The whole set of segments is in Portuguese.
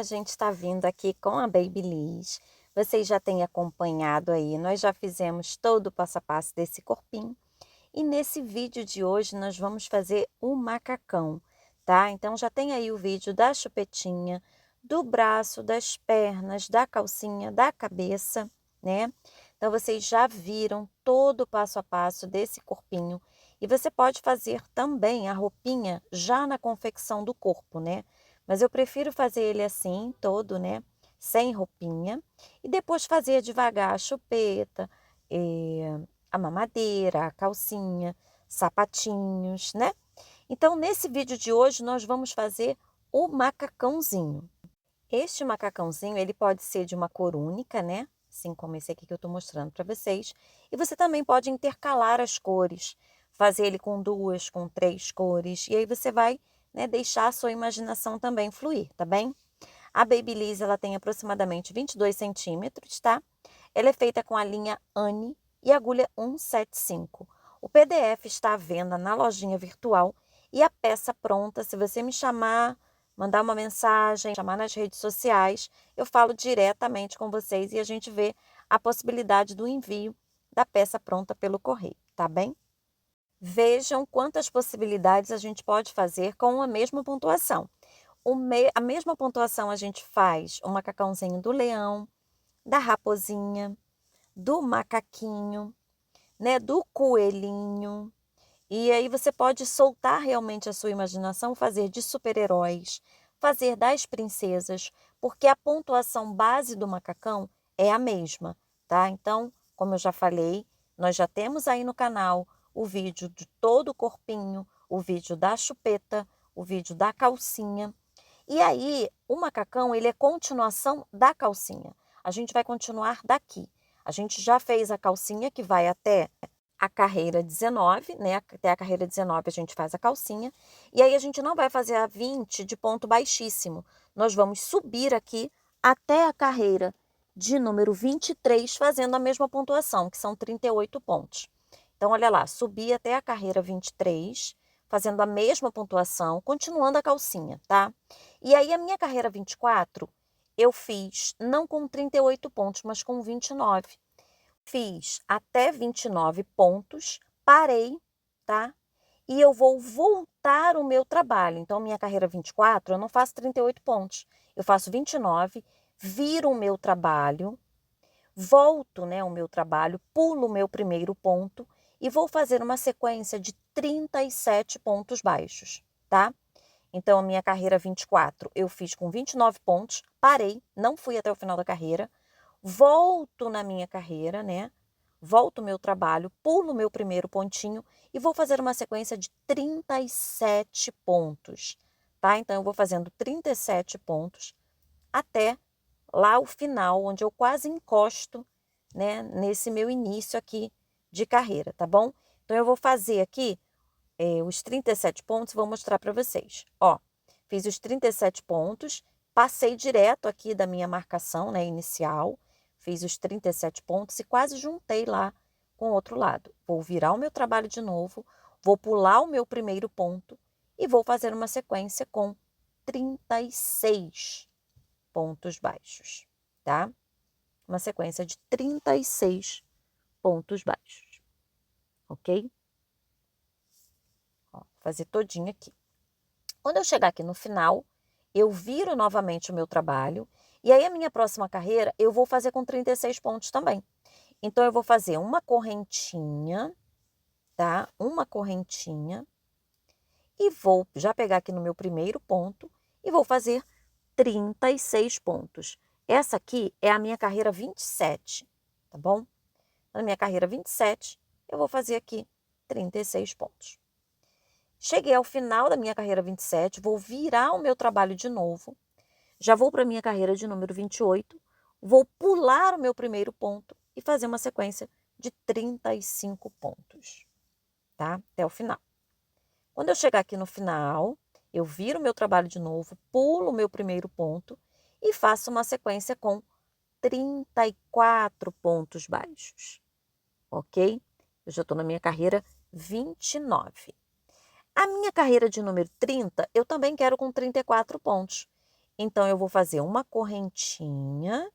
a gente está vindo aqui com a Babyliss. Vocês já têm acompanhado aí, nós já fizemos todo o passo a passo desse corpinho. E nesse vídeo de hoje nós vamos fazer o macacão, tá? Então já tem aí o vídeo da chupetinha, do braço, das pernas, da calcinha, da cabeça, né? Então vocês já viram todo o passo a passo desse corpinho. E você pode fazer também a roupinha já na confecção do corpo, né? Mas eu prefiro fazer ele assim, todo, né? Sem roupinha. E depois fazer devagar a chupeta, a mamadeira, a calcinha, sapatinhos, né? Então, nesse vídeo de hoje, nós vamos fazer o macacãozinho. Este macacãozinho, ele pode ser de uma cor única, né? Assim como esse aqui que eu tô mostrando para vocês. E você também pode intercalar as cores, fazer ele com 2, com 3 cores. E aí você vai, né, deixar a sua imaginação também fluir, tá bem? A Babyliss, ela tem aproximadamente 22 centímetros, tá? Ela é feita com a linha Anne e agulha 175. O PDF está à venda na lojinha virtual e a peça pronta, se você me chamar, mandar uma mensagem, chamar nas redes sociais, eu falo diretamente com vocês e a gente vê a possibilidade do envio da peça pronta pelo correio, tá bem? Vejam quantas possibilidades a gente pode fazer com a mesma pontuação. A mesma pontuação a gente faz o macacãozinho do leão, da raposinha, do macaquinho, né, do coelhinho. E aí você pode soltar realmente a sua imaginação, fazer de super-heróis, fazer das princesas, porque a pontuação base do macacão é a mesma, tá? Então, como eu já falei, nós já temos aí no canal o vídeo de todo o corpinho, o vídeo da chupeta, o vídeo da calcinha. E aí, o macacão, ele é continuação da calcinha. A gente vai continuar daqui. A gente já fez a calcinha que vai até a carreira 19, né? Até a carreira 19 a gente faz a calcinha. E aí a gente não vai fazer a 20 de ponto baixíssimo. Nós vamos subir aqui até a carreira de número 23, fazendo a mesma pontuação, que são 38 pontos. Então, olha lá, subi até a carreira 23, fazendo a mesma pontuação, continuando a calcinha, tá? E aí, a minha carreira 24, eu fiz não com 38 pontos, mas com 29. Fiz até 29 pontos, parei, tá? E eu vou voltar o meu trabalho. Então, minha carreira 24, eu não faço 38 pontos. Eu faço 29, viro o meu trabalho, volto, né, o meu trabalho, pulo o meu primeiro ponto e vou fazer uma sequência de 37 pontos baixos, tá? Então, a minha carreira 24 eu fiz com 29 pontos, parei, não fui até o final da carreira, volto na minha carreira, né? Volto o meu trabalho, pulo o meu primeiro pontinho e vou fazer uma sequência de 37 pontos, tá? Então, eu vou fazendo 37 pontos até lá o final, onde eu quase encosto, né, nesse meu início aqui de carreira, tá bom? Então, eu vou fazer aqui os 37 pontos, vou mostrar para vocês. Ó, fiz os 37 pontos, passei direto aqui da minha marcação, né, inicial, fiz os 37 pontos e quase juntei lá com o outro lado. Vou virar o meu trabalho de novo, vou pular o meu primeiro ponto e vou fazer uma sequência com 36 pontos baixos, tá? Uma sequência de 36 pontos baixos, ok? Ó, fazer todinho aqui. Quando eu chegar aqui no final, eu viro novamente o meu trabalho e aí a minha próxima carreira eu vou fazer com 36 pontos também. Então, eu vou fazer uma correntinha, tá? Uma correntinha e vou já pegar aqui no meu primeiro ponto e vou fazer 36 pontos. Essa aqui é a minha carreira 27, tá bom? Na minha carreira 27, eu vou fazer aqui 36 pontos. Cheguei ao final da minha carreira 27, vou virar o meu trabalho de novo, já vou para a minha carreira de número 28, vou pular o meu primeiro ponto e fazer uma sequência de 35 pontos, tá? Até o final. Quando eu chegar aqui no final, eu viro o meu trabalho de novo, pulo o meu primeiro ponto e faço uma sequência com 34 pontos baixos, ok? Eu já estou na minha carreira 29. A minha carreira de número 30, eu também quero com 34 pontos. Então, eu vou fazer uma correntinha,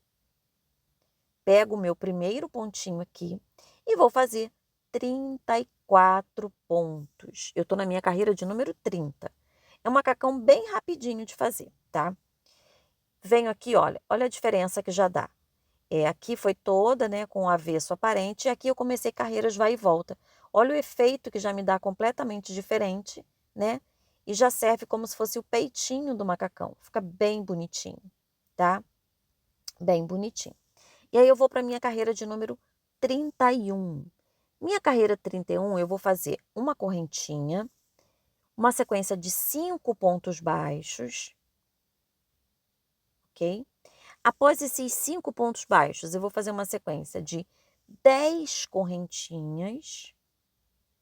pego o meu primeiro pontinho aqui e vou fazer 34 pontos. Eu tô na minha carreira de número 30. É um macacão bem rapidinho de fazer, tá? Venho aqui, olha a diferença que já dá. Aqui foi toda, né, com o avesso aparente, e aqui eu comecei carreiras vai e volta. Olha o efeito que já me dá completamente diferente, né? E já serve como se fosse o peitinho do macacão. Fica bem bonitinho, tá? Bem bonitinho. E aí eu vou para minha carreira de número 31. Minha carreira 31, eu vou fazer uma correntinha, uma sequência de 5 pontos baixos, ok? Após esses 5 pontos baixos, eu vou fazer uma sequência de 10 correntinhas,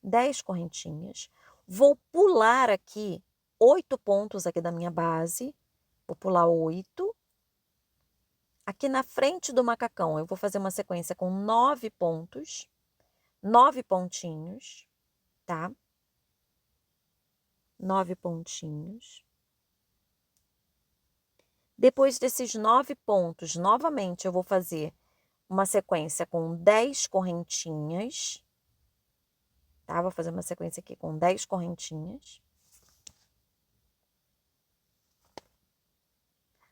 10 correntinhas. Vou pular aqui 8 pontos aqui da minha base, vou pular 8. Aqui na frente do macacão, eu vou fazer uma sequência com 9 pontos, 9 pontinhos, tá? 9 pontinhos. Depois desses 9 pontos, novamente eu vou fazer uma sequência com 10 correntinhas, tá? Vou fazer uma sequência aqui com 10 correntinhas.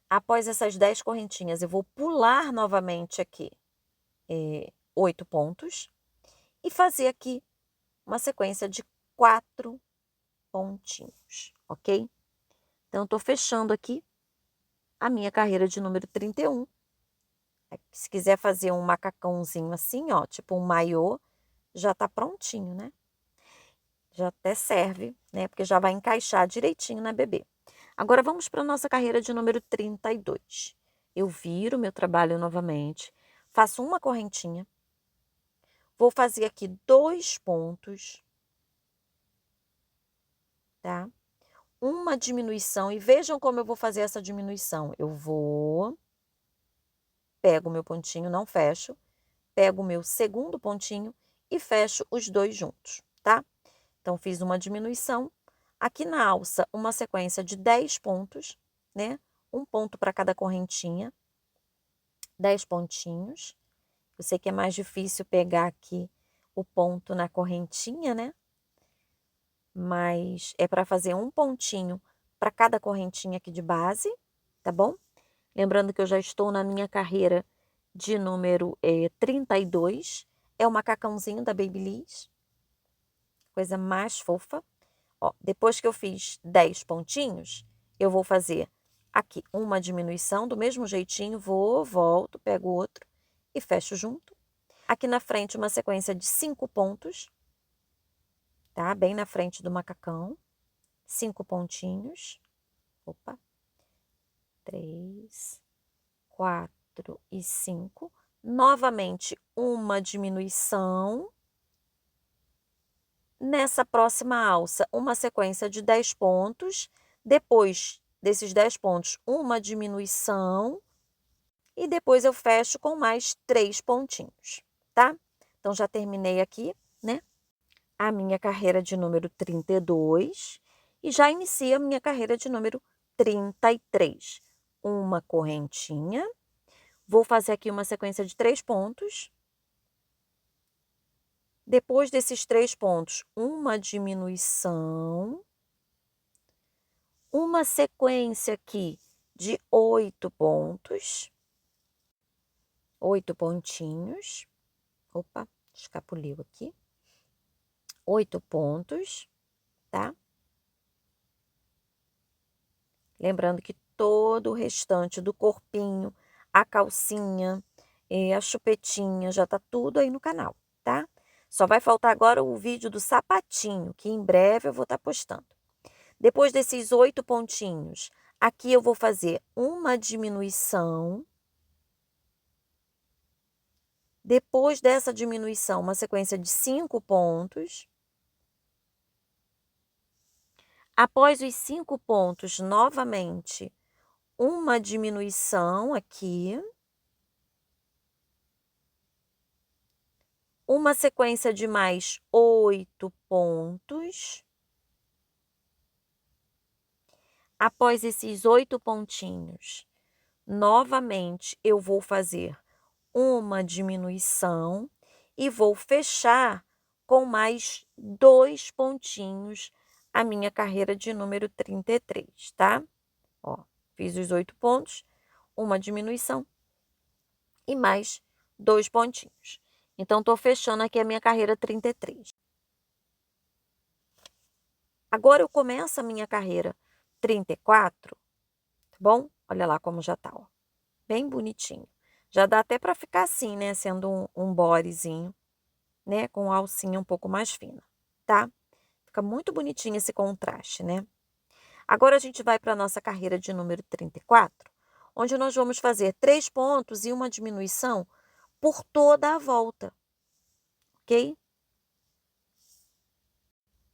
Após essas 10 correntinhas, eu vou pular novamente aqui 8 pontos e fazer aqui uma sequência de 4 pontinhos, ok? Então, eu tô fechando aqui a minha carreira de número 31. Se quiser fazer um macacãozinho assim, ó, tipo um maiô, já tá prontinho, né? Já até serve, né? Porque já vai encaixar direitinho na bebê. Agora vamos para a nossa carreira de número 32. Eu viro meu trabalho novamente, faço uma correntinha, vou fazer aqui 2 pontos, tá? Uma diminuição, e vejam como eu vou fazer essa diminuição. Eu vou, pego o meu pontinho, não fecho, pego o meu segundo pontinho e fecho os dois juntos, tá? Então, fiz uma diminuição. Aqui na alça, uma sequência de 10 pontos, né? Um ponto para cada correntinha, 10 pontinhos. Eu sei que é mais difícil pegar aqui o ponto na correntinha, né? Mas é para fazer um pontinho para cada correntinha aqui de base, tá bom? Lembrando que eu já estou na minha carreira de número 32. É o macacãozinho da Babyliss. Coisa mais fofa. Ó, depois que eu fiz 10 pontinhos, eu vou fazer aqui uma diminuição, do mesmo jeitinho, vou, volto, pego outro e fecho junto. Aqui na frente, uma sequência de 5 pontos, tá? Bem na frente do macacão. 5 pontinhos. Opa. 3, 4 e 5. Novamente, uma diminuição. Nessa próxima alça, uma sequência de 10 pontos. Depois desses 10 pontos, uma diminuição. E depois eu fecho com mais 3 pontinhos, tá? Então, já terminei aqui, né? A minha carreira de número 32 e já inicio a minha carreira de número 33. Uma correntinha. Vou fazer aqui uma sequência de 3 pontos. Depois desses 3 pontos, uma diminuição. Uma sequência aqui de 8 pontos. 8 pontinhos. Opa, escapuliu aqui. 8 pontos, tá? Lembrando que todo o restante do corpinho, a calcinha, a chupetinha, já tá tudo aí no canal, tá? Só vai faltar agora o vídeo do sapatinho, que em breve eu vou estar postando. Depois desses 8 pontinhos, aqui eu vou fazer uma diminuição. Depois dessa diminuição, uma sequência de 5 pontos. Após os 5 pontos, novamente, uma diminuição aqui. Uma sequência de mais 8 pontos. Após esses 8 pontinhos, novamente eu vou fazer uma diminuição e vou fechar com mais 2 pontinhos a minha carreira de número 33, tá? Ó, fiz os 8 pontos, uma diminuição e mais 2 pontinhos. Então, tô fechando aqui a minha carreira 33. Agora eu começo a minha carreira 34, tá bom? Olha lá como já tá, ó. Bem bonitinho. Já dá até para ficar assim, né? Sendo um bodyzinho, né? Com alcinha um pouco mais fina, tá? Fica muito bonitinho esse contraste, né? Agora a gente vai para a nossa carreira de número 34, onde nós vamos fazer 3 pontos e uma diminuição por toda a volta, ok?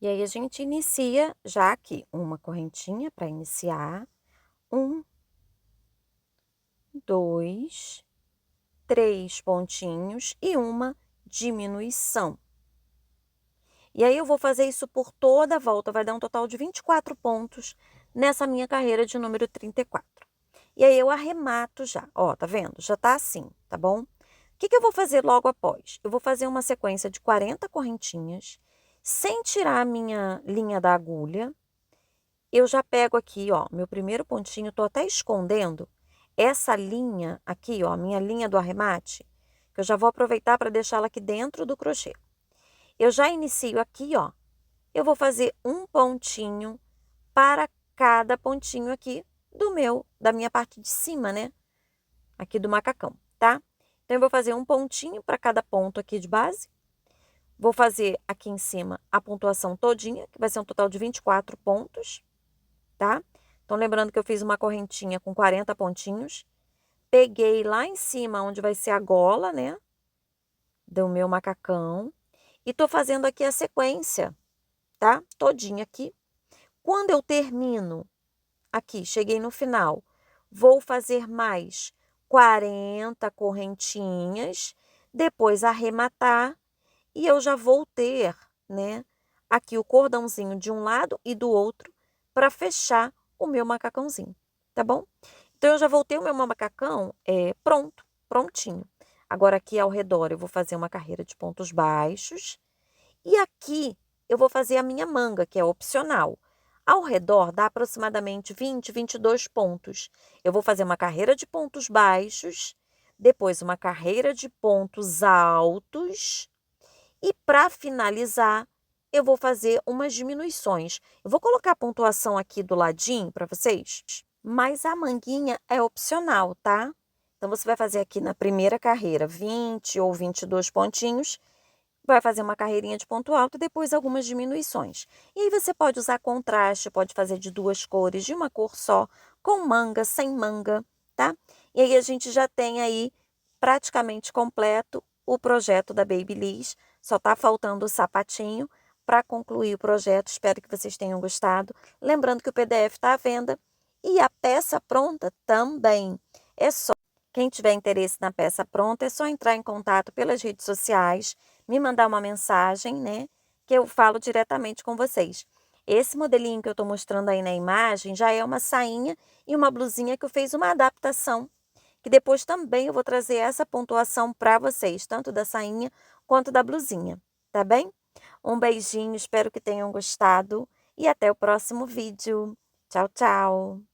E aí a gente inicia já aqui uma correntinha para iniciar. 1, 2, 3 pontinhos e uma diminuição. E aí eu vou fazer isso por toda a volta, vai dar um total de 24 pontos nessa minha carreira de número 34. E aí eu arremato já, ó, tá vendo? Já tá assim, tá bom? O que eu vou fazer logo após? Eu vou fazer uma sequência de 40 correntinhas, sem tirar a minha linha da agulha. Eu já pego aqui, ó, meu primeiro pontinho, tô até escondendo essa linha aqui, ó, minha linha do arremate, que eu já vou aproveitar para deixá-la aqui dentro do crochê. Eu já inicio aqui, ó, eu vou fazer um pontinho para cada pontinho aqui da minha parte de cima, né? Aqui do macacão, tá? Então, eu vou fazer um pontinho para cada ponto aqui de base. Vou fazer aqui em cima a pontuação todinha, que vai ser um total de 24 pontos, tá? Então, lembrando que eu fiz uma correntinha com 40 pontinhos. Peguei lá em cima, onde vai ser a gola, né? Do meu macacão. E tô fazendo aqui a sequência, tá? Todinha aqui. Quando eu termino aqui, cheguei no final, vou fazer mais 40 correntinhas, depois arrematar e eu já vou ter, né, aqui o cordãozinho de um lado e do outro para fechar o meu macacãozinho, tá bom? Então, eu já vou ter o meu macacão pronto, prontinho. Agora, aqui ao redor, eu vou fazer uma carreira de pontos baixos. E aqui, eu vou fazer a minha manga, que é opcional. Ao redor, dá aproximadamente 20, 22 pontos. Eu vou fazer uma carreira de pontos baixos, depois uma carreira de pontos altos. E para finalizar, eu vou fazer umas diminuições. Eu vou colocar a pontuação aqui do ladinho para vocês, mas a manguinha é opcional, tá? Então, você vai fazer aqui na primeira carreira 20 ou 22 pontinhos, vai fazer uma carreirinha de ponto alto e depois algumas diminuições. E aí você pode usar contraste, pode fazer de 2 cores, de uma cor só, com manga, sem manga, tá? E aí a gente já tem aí praticamente completo o projeto da Babyliss. Só tá faltando o sapatinho para concluir o projeto. Espero que vocês tenham gostado. Lembrando que o PDF está à venda e a peça pronta também. É só quem tiver interesse na peça pronta, é só entrar em contato pelas redes sociais, me mandar uma mensagem, né? Que eu falo diretamente com vocês. Esse modelinho que eu estou mostrando aí na imagem já é uma sainha e uma blusinha que eu fiz uma adaptação. Que depois também eu vou trazer essa pontuação para vocês, tanto da sainha quanto da blusinha, tá bem? Um beijinho, espero que tenham gostado e até o próximo vídeo. Tchau, tchau!